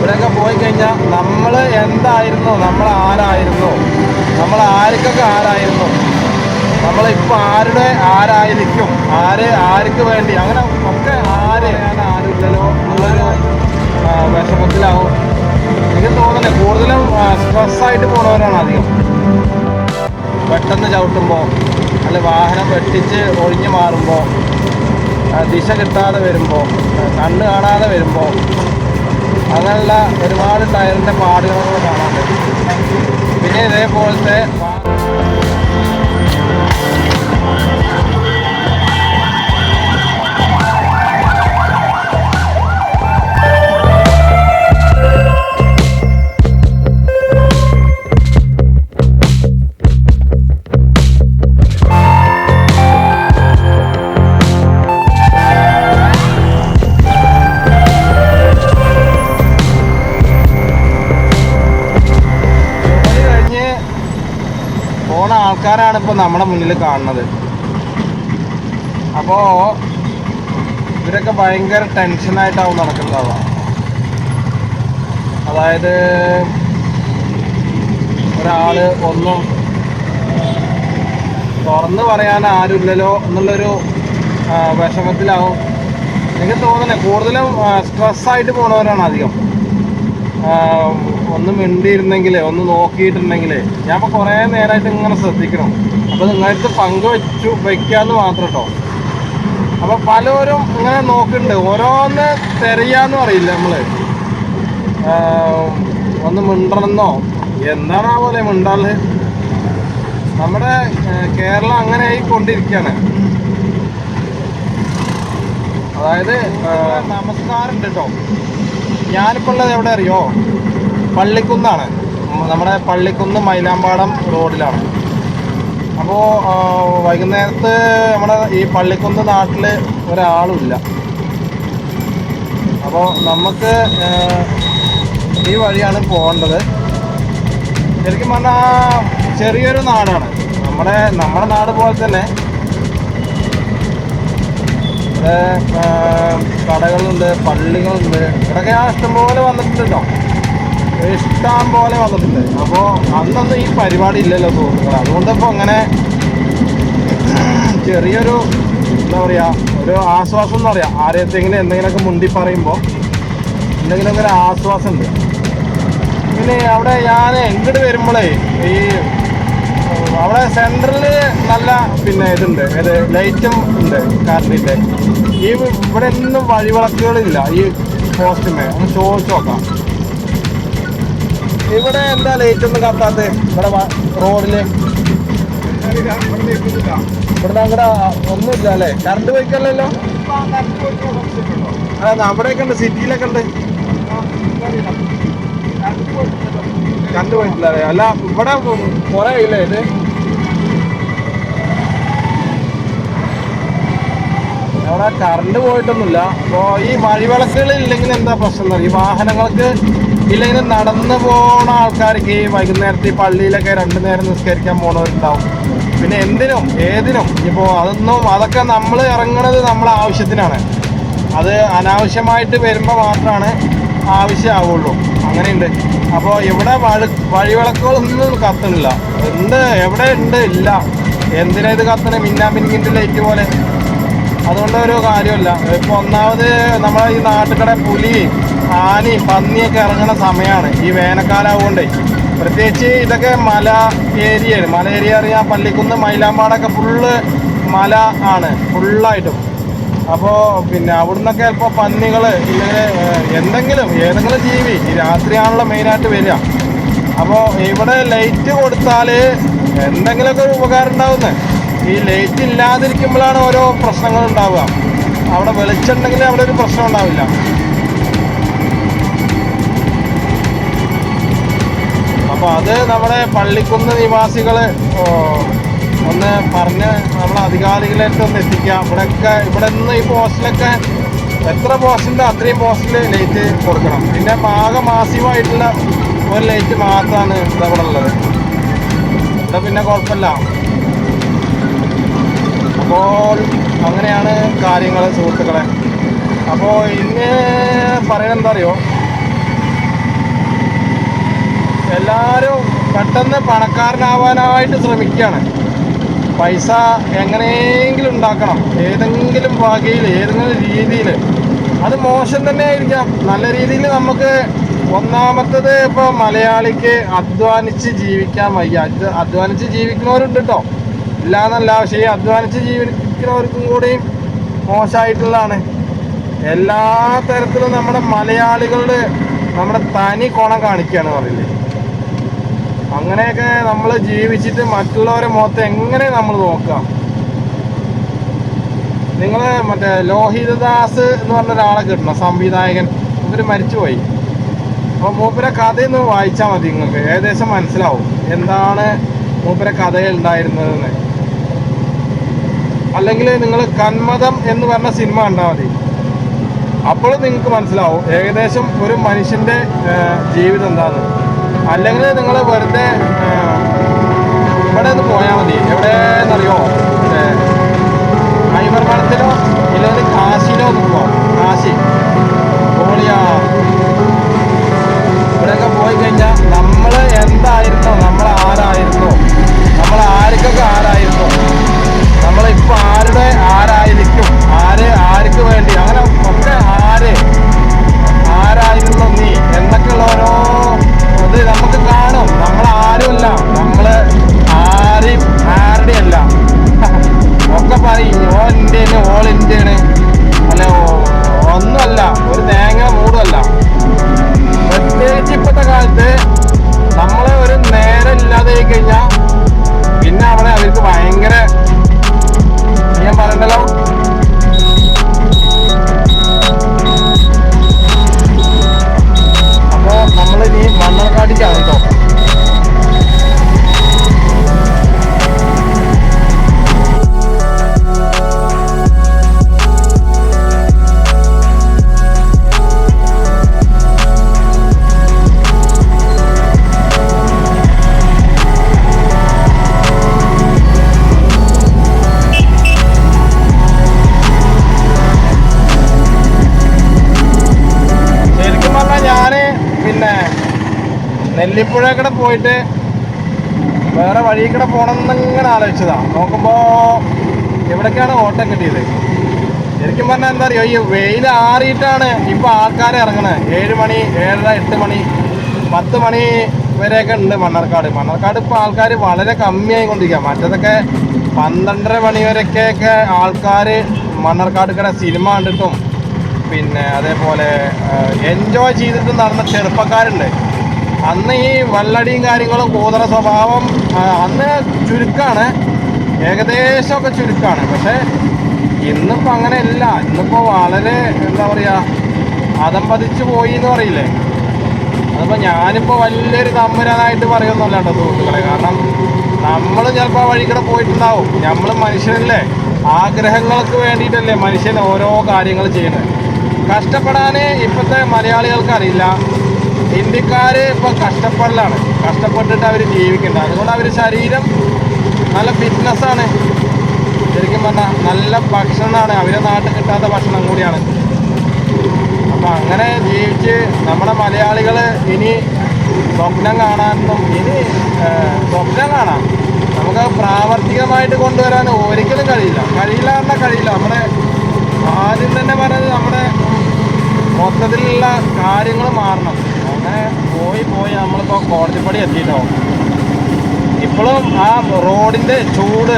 ഇവിടെയൊക്കെ പോയി കഴിഞ്ഞാൽ നമ്മൾ എന്തായിരുന്നു, നമ്മൾ ആരായിരുന്നു, നമ്മൾ ആർക്കൊക്കെ ആരായിരുന്നു, നമ്മളിപ്പോൾ ആരായിരിക്കും, ആർക്ക് വേണ്ടി, അങ്ങനെ ഒക്കെ ആരുമില്ലല്ലോ എന്നുള്ളൊരു വിഷമത്തിലാവും. എനിക്ക് തോന്നുന്നില്ല, കൂടുതലും സ്ട്രെസ്സായിട്ട് പോണവരാണ് അധികം. പെട്ടെന്ന് ചവിട്ടുമ്പോൾ, അല്ല വാഹനം വെട്ടിച്ച് ഒഴിഞ്ഞു മാറുമ്പോൾ, ദിശ കിട്ടാതെ വരുമ്പോൾ, കണ്ണ് കാണാതെ വരുമ്പോൾ, അങ്ങനെയുള്ള ഒരുപാട് ടയറിൻ്റെ പാടുകൾ കാണാറുണ്ട്. പിന്നെ ഇതേപോലത്തെ ആൾക്കാരാണ് ഇപ്പോൾ നമ്മുടെ മുന്നിൽ കാണുന്നത്. അപ്പോൾ ഇവരൊക്കെ ഭയങ്കര ടെൻഷനായിട്ടാവും നടക്കുന്നതാവുക. അതായത് ഒരാൾ ഒന്നും തുറന്ന് പറയാൻ ആരുമില്ലല്ലോ എന്നുള്ളൊരു വിഷമത്തിലാവും. എനിക്ക് തോന്നുന്നില്ല, കൂടുതലും സ്ട്രെസ്സായിട്ട് പോണവരാണ് അധികം. ഒന്ന് മിണ്ടിയിരുന്നെങ്കിൽ, ഒന്ന് നോക്കിയിട്ടുണ്ടെങ്കിൽ, ഞാൻ ഇപ്പോൾ കുറേ നേരമായിട്ട് ഇങ്ങനെ ശ്രദ്ധിക്കണം. അപ്പോൾ നിങ്ങൾക്ക് വയ്ക്കാമെന്ന് മാത്രം കേട്ടോ. അപ്പോൾ പലരും ഇങ്ങനെ നോക്കുന്നുണ്ട്, ഓരോന്ന് തിരയാന്ന് പറയില്ല നമ്മൾ. ഒന്ന് മിണ്ടണമെന്നോ എന്താണാ പോലെ മിണ്ടാല്. നമ്മുടെ കേരളം അങ്ങനെ ആയിക്കൊണ്ടിരിക്കുകയാണ്. അതായത് നമസ്കാരം ഉണ്ട് കേട്ടോ. ഞാനിപ്പോൾ ഉള്ളത് എവിടെ അറിയോ? പള്ളിക്കുന്നാണ്. നമ്മുടെ പള്ളിക്കുന്ന് മൈലാമ്പാടം റോഡിലാണ്. അപ്പോൾ വൈകുന്നേരത്ത് നമ്മുടെ ഈ പള്ളിക്കുന്ന് നാട്ടിൽ ഒരാളുമില്ല. അപ്പോൾ നമുക്ക് ഈ വഴിയാണ് പോകേണ്ടത്. ശരിക്കും പറഞ്ഞാൽ ചെറിയൊരു നാടാണ് നമ്മുടെ നാട് പോലെ തന്നെ. ഇവിടെ കടകളുണ്ട്, പള്ളികളുണ്ട്. ഇവിടെയൊക്കെ ഞാൻ ഇഷ്ടംപോലെ വന്നിട്ടുണ്ടോ, ഇഷ്ടം പോലെ വന്നിട്ടുണ്ട്. അപ്പോൾ അന്നൊന്നും ഈ പരിപാടി ഇല്ലല്ലോ സുഹൃത്തുക്കളെ. അതുകൊണ്ടിപ്പോൾ അങ്ങനെ ചെറിയൊരു എന്താ പറയുക, ഒരു ആശ്വാസം എന്ന് പറയാം. ആരെയെങ്കിലും എന്തെങ്കിലുമൊക്കെ മുണ്ടി പറയുമ്പോൾ എന്തെങ്കിലുമൊക്കെ ഒരു ആശ്വാസമുണ്ട്. പിന്നെ അവിടെ ഞാൻ ഇങ്ങോട്ട് വരുമ്പോഴേ ഈ അവിടെ സെൻട്രൽ നല്ല പിന്നെ ഇതുണ്ട്, ലൈറ്റും ഉണ്ട് കറണ്ടിൻ്റെ. ഈ ഇവിടെ ഒന്നും വഴിവിളക്കുകളില്ല ഈ പോസ്റ്റിമേ. ഒന്ന് ചോദിച്ചു നോക്കാം, ഇവിടെ എന്താ ലൈറ്റ് ഒന്നും കത്താത്തത്? ഇവിടെ റോഡില് ഇവിടെ അങ്ങടെ ഒന്നുമില്ല അല്ലേ? കറണ്ട് പോയിക്കല്ലോ. അതെ, അവിടെയൊക്കെ ഉണ്ട്, സിറ്റിയിലൊക്കെ ഉണ്ട്. കറണ്ട് പോയിട്ടില്ല അല്ലേ? അല്ല, ഇവിടെ കുറെ ഇല്ലേ ഇത്? അവിടെ കറണ്ട് പോയിട്ടൊന്നുമില്ല. അപ്പോൾ ഈ വഴിവിളക്കുകൾ ഇല്ലെങ്കിൽ എന്താ പ്രശ്നം എന്ന് പറയും, ഈ വാഹനങ്ങൾക്ക് ഇല്ലെങ്കിൽ നടന്നു പോണ ആൾക്കാർക്ക് ഈ വൈകുന്നേരത്തെ ഈ പള്ളിയിലൊക്കെ 2 നേരം നിസ്കരിക്കാൻ പോണവരുണ്ടാവും. പിന്നെ എന്തിനും ഏതിനും ഇപ്പോൾ അതൊക്കെ നമ്മൾ ഇറങ്ങുന്നത് നമ്മളെ ആവശ്യത്തിനാണ്. അത് അനാവശ്യമായിട്ട് വരുമ്പോൾ മാത്രമാണ് ആവശ്യമാവുള്ളൂ. അങ്ങനെയുണ്ട്. അപ്പോൾ ഇവിടെ വഴിവിളക്കുകളൊന്നും കത്തണില്ല. ഉണ്ട്, എവിടെ ഉണ്ട്? ഇല്ല. എന്തിനാ ഇത് കത്തണേ? മിന്നാമിന്നിൻ്റെ ലൈറ്റ് പോലെ. അതുകൊണ്ട് ഒരു കാര്യമില്ല. ഇപ്പോൾ ഒന്നാമത് നമ്മളെ ഈ നാട്ടുകടെ പുലി, ആനയും പന്നിയൊക്കെ ഇറങ്ങുന്ന സമയമാണ് ഈ വേനൽക്കാലമാവുകൊണ്ടേ. പ്രത്യേകിച്ച് ഇതൊക്കെ മല ഏരിയയാണ്. മല ഏരിയ അറിയാം, പള്ളിക്കുന്ന് മൈലാമ്പാടൊക്കെ ഫുള്ള് മല ആണ് ഫുള്ളായിട്ടും. അപ്പോൾ പിന്നെ അവിടുന്നൊക്കെ ചിലപ്പോൾ പന്നികൾ ഇല്ലെങ്കിൽ ഏതെങ്കിലും ജീവി ഈ രാത്രിയാണല്ലോ മെയിനായിട്ട് വരിക. അപ്പോൾ ഇവിടെ ലൈറ്റ് കൊടുത്താൽ എന്തെങ്കിലുമൊക്കെ ഒരു ഉപകാരം ഉണ്ടാവുന്നത്. ഈ ലൈറ്റ് ഇല്ലാതിരിക്കുമ്പോഴാണ് ഓരോ പ്രശ്നങ്ങൾ ഉണ്ടാവുക. അവിടെ വെളിച്ചുണ്ടെങ്കിൽ അവിടെ ഒരു പ്രശ്നം ഉണ്ടാവില്ല. അപ്പോൾ അത് നമ്മുടെ പള്ളിക്കുന്ന് നിവാസികൾ ഒന്ന് പറഞ്ഞ് നമ്മളെ അധികാരികളായിട്ട് ഒന്ന് എത്തിക്കുക. ഇവിടെ നിന്ന് ഈ പോസ്റ്റിലൊക്കെ എത്ര പോസ്റ്റുണ്ട് അത്രയും പോസ്റ്റിൽ ലൈറ്റ് കൊടുക്കണം. പിന്നെ മാസീവായിട്ടുള്ള ഒരു ലൈറ്റ് മാത്രമാണ് ഇവിടെ ഉള്ളത്. ഇവിടെ പിന്നെ കുഴപ്പമില്ല. അപ്പോൾ അങ്ങനെയാണ് കാര്യങ്ങൾ സുഹൃത്തുക്കളെ. അപ്പോൾ ഇന്ന് പറയുന്നത് എന്താ അറിയോ, എല്ലാവരും പെട്ടെന്ന് പണക്കാരനാവാനായിട്ട് ശ്രമിക്കുകയാണ്. പൈസ എങ്ങനെയെങ്കിലും ഉണ്ടാക്കണം, ഏതെങ്കിലും വകയിൽ, ഏതെങ്കിലും രീതിയിൽ. അത് മോശം തന്നെ ആയിരിക്കാം. നല്ല രീതിയിൽ നമുക്ക് ഒന്നാമത്തത് ഇപ്പോൾ മലയാളിക്ക് അധ്വാനിച്ച് ജീവിക്കാൻ വയ്യ. അധ്വാനിച്ച് ജീവിക്കുന്നവരുണ്ട് കേട്ടോ, ഇല്ലാന്നല്ല. പക്ഷേ ഈ അധ്വാനിച്ച് ജീവിക്കുന്നവർക്കും കൂടിയും മോശമായിട്ടുള്ളതാണ്. എല്ലാ തരത്തിലും നമ്മുടെ മലയാളികളുടെ നമ്മുടെ തനി കോണം കാണിക്കുകയാണ് പറയില്ലേ. അങ്ങനെയൊക്കെ നമ്മൾ ജീവിച്ചിട്ട് മറ്റുള്ളവരെ മുഖത്ത് എങ്ങനെ നമ്മൾ നോക്കാം? നിങ്ങൾ മറ്റേ ലോഹിതദാസ് എന്ന് പറഞ്ഞ ഒരാളെ കിട്ടണം, സംവിധായകൻ. ഇവർ മരിച്ചുപോയി. അപ്പോൾ മൂപ്പരെ കഥയൊന്ന് വായിച്ചാൽ മതി, നിങ്ങൾക്ക് ഏകദേശം മനസ്സിലാവും എന്താണ് മൂപ്പരെ കഥയിൽ ഉണ്ടായിരുന്നതെന്ന്. അല്ലെങ്കിൽ നിങ്ങൾ കന്മദം എന്ന് പറഞ്ഞ സിനിമ കണ്ടാൽ മതി, അപ്പോഴും നിങ്ങൾക്ക് മനസ്സിലാവും ഏകദേശം ഒരു മനുഷ്യൻ്റെ ജീവിതം എന്താണെന്ന്. അല്ലെങ്കിൽ നിങ്ങൾ വെറുതെ ഇവിടെ നിന്ന് പോയാൽ മതി. എവിടെയെന്നറിയോ, ഐവർമഠത്തിലോ ഇല്ലെങ്കിൽ കാശിയിലോ നിൽക്കുമോ, കാശി, ഗോളിയാ, ഇവിടെയൊക്കെ പോയി കഴിഞ്ഞാൽ നമ്മൾ എന്തായിരുന്നോ, നമ്മൾ ആരായിരുന്നോ, നമ്മൾ ആർക്കൊക്കെ ആരായിരുന്നോ, നമ്മളിപ്പോൾ ആരുടെ ആരായിരിക്കും, ആർക്ക് വേണ്ടി, അങ്ങനെ ഒക്കെ ആരായിരുന്നു നീ എന്നൊക്കെയുള്ള ഓരോ ഇത് നമുക്ക് കാണും. നമ്മൾ ആരുമല്ല, നമ്മൾ ആരുടെ അല്ല ഒക്കെ പറയും. ഓൾ ഇന്ത്യന്, ഓൾ ഇന്ത്യന് അല്ല, ഒന്നുമല്ല, ഒരു തേങ്ങ മൂടുമല്ല. പ്രത്യേകിച്ച് ഇപ്പോഴത്തെ കാലത്ത് നമ്മളെ ഒരു നേരം ഇല്ലാതെ കഴിഞ്ഞാൽ പിന്നെ അവിടെ അവർക്ക് ഭയങ്കര, ഞാൻ പറയണ്ടല്ലോ, അപ്പോൾ നമ്മളിനി മണ്ണാർക്കാടിക്കാണ് കേട്ടോ. നെല്ലിപ്പുഴ കൂടെ പോയിട്ട് വേറെ വഴി കൂടെ പോകണം എന്നിങ്ങനെ ആലോചിച്ചതാണ്. നോക്കുമ്പോൾ എവിടേക്കാണ് ഓട്ടം കിട്ടിയത്. ശരിക്കും പറഞ്ഞാൽ എന്താ അറിയോ, ഈ വെയിൽ ആറിയിട്ടാണ് ഇപ്പോൾ ആൾക്കാർ ഇറങ്ങണത്. 7 മണി, 7:30, 8 മണി, 10 മണി വരെയൊക്കെ ഉണ്ട് മണ്ണാർക്കാട്. മണ്ണാർക്കാട് ഇപ്പോൾ ആൾക്കാർ വളരെ കമ്മിയായി കൊണ്ടിരിക്കുക. മറ്റേതൊക്കെ 12:30 മണി വരെയൊക്കെ ആൾക്കാർ മണ്ണാർക്കാട് കൂടെ സിനിമ കണ്ടിട്ടും പിന്നെ അതേപോലെ എൻജോയ് ചെയ്തിട്ടും നടന്ന ചെറുപ്പക്കാരുണ്ട്. അന്ന് ഈ വള്ളടിയും കാര്യങ്ങളും കൂതറ സ്വഭാവം അന്ന് ചുരുക്കമാണ്, ഏകദേശമൊക്കെ ചുരുക്കമാണ്. പക്ഷേ ഇന്നിപ്പോൾ അങ്ങനെയല്ല. ഇന്നിപ്പോൾ വളരെ എന്താ പറയുക, അതമ്പതിച്ച് പോയി എന്ന് പറയില്ലേ. അതിപ്പോൾ ഞാനിപ്പോൾ വലിയൊരു തമ്പുരാനായിട്ട് പറയുന്നില്ല കേട്ടോ സുഹൃത്തുക്കളെ. കാരണം നമ്മൾ ചിലപ്പോൾ വഴി കൂടെ പോയിട്ടുണ്ടാവും. നമ്മൾ മനുഷ്യനല്ലേ, ആഗ്രഹങ്ങൾക്ക് വേണ്ടിയിട്ടല്ലേ മനുഷ്യൻ ഓരോ കാര്യങ്ങൾ ചെയ്യുന്നത്. കഷ്ടപ്പെടാൻ ഇപ്പോഴത്തെ മലയാളികൾക്ക് അറിയില്ല. ഇന്ത്യക്കാർ ഇപ്പോൾ കഷ്ടപ്പെടലാണ്, കഷ്ടപ്പെട്ടിട്ട് അവർ ജീവിക്കുന്നുണ്ട്. അതുകൊണ്ട് അവർ ശരീരം നല്ല ഫിറ്റ്നസ്സാണ്. ശരിക്കും പറഞ്ഞാൽ നല്ല ഭക്ഷണമാണ്, അവരെ നാട്ടിൽ കിട്ടാത്ത ഭക്ഷണം കൂടിയാണ്. അപ്പം അങ്ങനെ ജീവിച്ച് നമ്മുടെ മലയാളികൾ ഇനി സ്വപ്നം കാണാനൊന്നും, ഇനി സ്വപ്നം കാണാം, നമുക്ക് പ്രാവർത്തികമായിട്ട് കൊണ്ടുവരാൻ ഒരിക്കലും കഴിയില്ല. പറഞ്ഞാൽ കഴിയില്ല. നമ്മുടെ ആദ്യം തന്നെ പറഞ്ഞത് നമ്മുടെ മൊത്തത്തിലുള്ള കാര്യങ്ങൾ മാറണം. അങ്ങനെ പോയി നമ്മളിപ്പോൾ കോടതിപ്പടി എത്തിയിട്ടോ. ഇപ്പോഴും ആ റോഡിൻ്റെ ചൂട്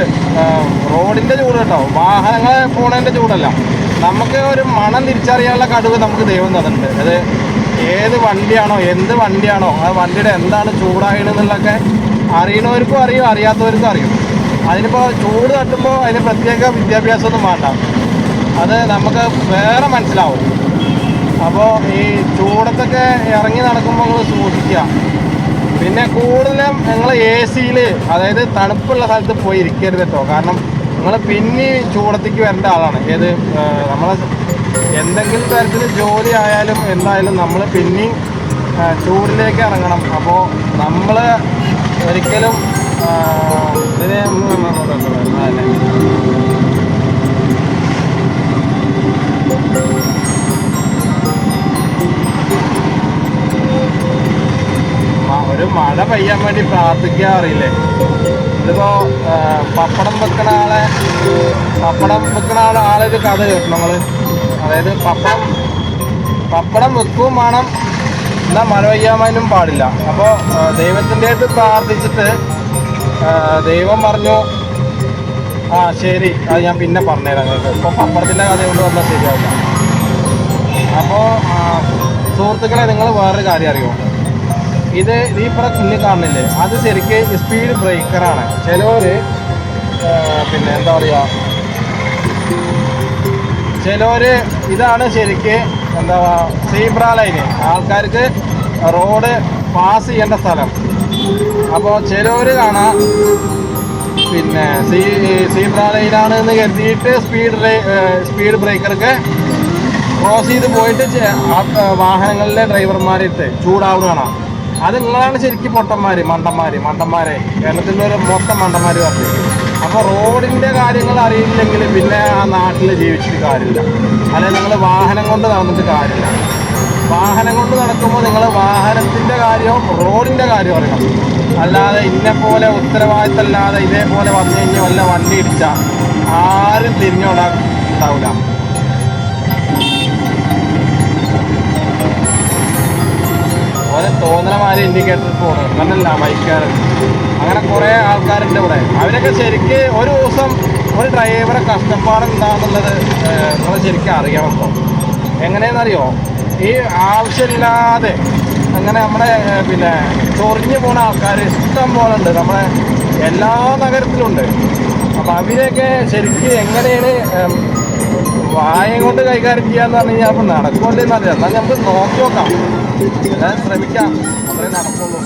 കേട്ടോ, വാഹനങ്ങൾ പോണതിൻ്റെ ചൂടല്ല, നമുക്ക് ഒരു മണം തിരിച്ചറിയാനുള്ള കഴിവ് നമുക്ക് ദൈവം തന്നിട്ടുണ്ട്. അത് ഏത് വണ്ടിയാണോ, എന്ത് വണ്ടിയാണോ, ആ വണ്ടിയുടെ എന്താണ് ചൂടായതെന്നുള്ളതൊക്കെ അറിയണവർക്കും അറിയും, അറിയാത്തവർക്കും അറിയും. അതിനിപ്പോൾ ചൂട് തട്ടുമ്പോൾ അതിന് പ്രത്യേക വിദ്യാഭ്യാസമൊന്നും വേണ്ട, അത് നമുക്ക് വേറെ മനസ്സിലാവും. അപ്പോൾ ഈ ചൂടത്തൊക്കെ ഇറങ്ങി നടക്കുമ്പോൾ നിങ്ങൾ സൂക്ഷിക്കുക. പിന്നെ കൂടുതലും നിങ്ങൾ AC-യിൽ, അതായത് തണുപ്പുള്ള സ്ഥലത്ത് പോയി ഇരിക്കരുത് കേട്ടോ. കാരണം നിങ്ങൾ പിന്നെ ചൂടത്തേക്ക് വരേണ്ട ആളാണ്. ഏത് നമ്മൾ എന്തെങ്കിലും തരത്തിൽ ജോലി ആയാലും എന്തായാലും നമ്മൾ പിന്നെയും ചൂടിലേക്ക് ഇറങ്ങണം. അപ്പോൾ നമ്മൾ ഒരിക്കലും ഇതിനെ അല്ലേ ഒരു മഴ പെയ്യാൻ വേണ്ടി പ്രാർത്ഥിക്കുക അറിയില്ലേ? ഇതിപ്പോ പപ്പടം വെക്കണ ആളൊരു കഥ കേട്ടു നമ്മള്. അതായത് പപ്പടം വെക്കുകയും വേണം, എന്നാൽ മഴ പെയ്യാനും പാടില്ല. അപ്പോൾ ദൈവത്തിൻ്റെ അടുത്ത് പ്രാർത്ഥിച്ചിട്ട് ദൈവം പറഞ്ഞു ആ ശരി, അത് ഞാൻ പിന്നെ പറഞ്ഞുതരാം നിങ്ങൾക്ക്. ഇപ്പോൾ പപ്പടത്തിൻ്റെ കഥ കൊണ്ട് വന്നാൽ ശരിയാവില്ല. അപ്പോൾ സുഹൃത്തുക്കളെ, നിങ്ങൾ വേറൊരു കാര്യം അറിയുമോ? ഇത് ഈ മുന്നിൽ കാണുന്നില്ലേ, അത് ശരിക്ക് സ്പീഡ് ബ്രേക്കറാണ്. ചിലവർ പിന്നെ എന്താ പറയുക, ഇതാണ് ശരിക്ക് എന്താ സീബ്ര ലൈന്, ആൾക്കാർക്ക് റോഡ് പാസ് ചെയ്യേണ്ട സ്ഥലം. അപ്പോൾ ചിലവർ കാണാം പിന്നെ സീബ്ര ലൈനാണ് എന്ന് കരുതിയിട്ട് സ്പീഡ് ബ്രേക്കർക്ക് ക്രോസ് ചെയ്ത് പോയിട്ട് വാഹനങ്ങളിലെ ഡ്രൈവർമാരിട്ട് ചൂടാവുകയാണ്. അത് നിങ്ങളാണ് ശരിക്കും മണ്ടന്മാരെ കേരളത്തിൻ്റെ ഒരു മൊത്തം മണ്ടന്മാർ പറഞ്ഞു. അപ്പോൾ റോഡിൻ്റെ കാര്യങ്ങൾ അറിയില്ലെങ്കിൽ പിന്നെ ആ നാട്ടിൽ ജീവിച്ചിട്ട് കാര്യമില്ല. അല്ലെങ്കിൽ നിങ്ങൾ വാഹനം കൊണ്ട് നടന്നിട്ട് കാര്യമില്ല. വാഹനം കൊണ്ട് നടക്കുമ്പോൾ നിങ്ങൾ വാഹനത്തിൻ്റെ കാര്യവും റോഡിൻ്റെ കാര്യവും അറിയണം. അല്ലാതെ ഇന്നെപ്പോലെ ഉത്തരവാദിത്തമല്ലാതെ ഇതേപോലെ വന്നു കഴിഞ്ഞാൽ വല്ല വണ്ടി ഇടിച്ചാൽ ആരും തിരിഞ്ഞോടാൻ ഉണ്ടാവില്ല. ഓരോ തോന്നലമാര് ഇൻഡിക്കേറ്റർ പോകണം എന്നല്ല ബൈക്കാരൻ. അങ്ങനെ കുറേ ആൾക്കാരുണ്ട് ഇവിടെ. അവരൊക്കെ ശരിക്ക് ഒരു ദിവസം ഒരു ഡ്രൈവറെ കഷ്ടപ്പാടുണ്ടാകുന്നുള്ളത് നിങ്ങൾ ശരിക്കും അറിയണം. ഇപ്പോൾ എങ്ങനെയെന്നറിയോ, ഈ ആവശ്യമില്ലാതെ അങ്ങനെ നമ്മുടെ പിന്നെ ചൊറിഞ്ഞു പോണ ആൾക്കാർ ഇഷ്ടം പോലെ ഉണ്ട്, നമ്മുടെ എല്ലാ നഗരത്തിലുണ്ട്. അപ്പം അവരെയൊക്കെ ശരിക്കും എങ്ങനെയാണ് വായം കൊണ്ട് കൈകാര്യം ചെയ്യാന്ന് പറഞ്ഞു കഴിഞ്ഞാൽ അപ്പം നടക്കുമല്ലോ എന്നറിയാം. എന്നാൽ നമുക്ക് നോക്കി നോക്കാം, എല്ലാവരും ശ്രമിക്കാം, അത്രേ നടക്കുള്ളൂ.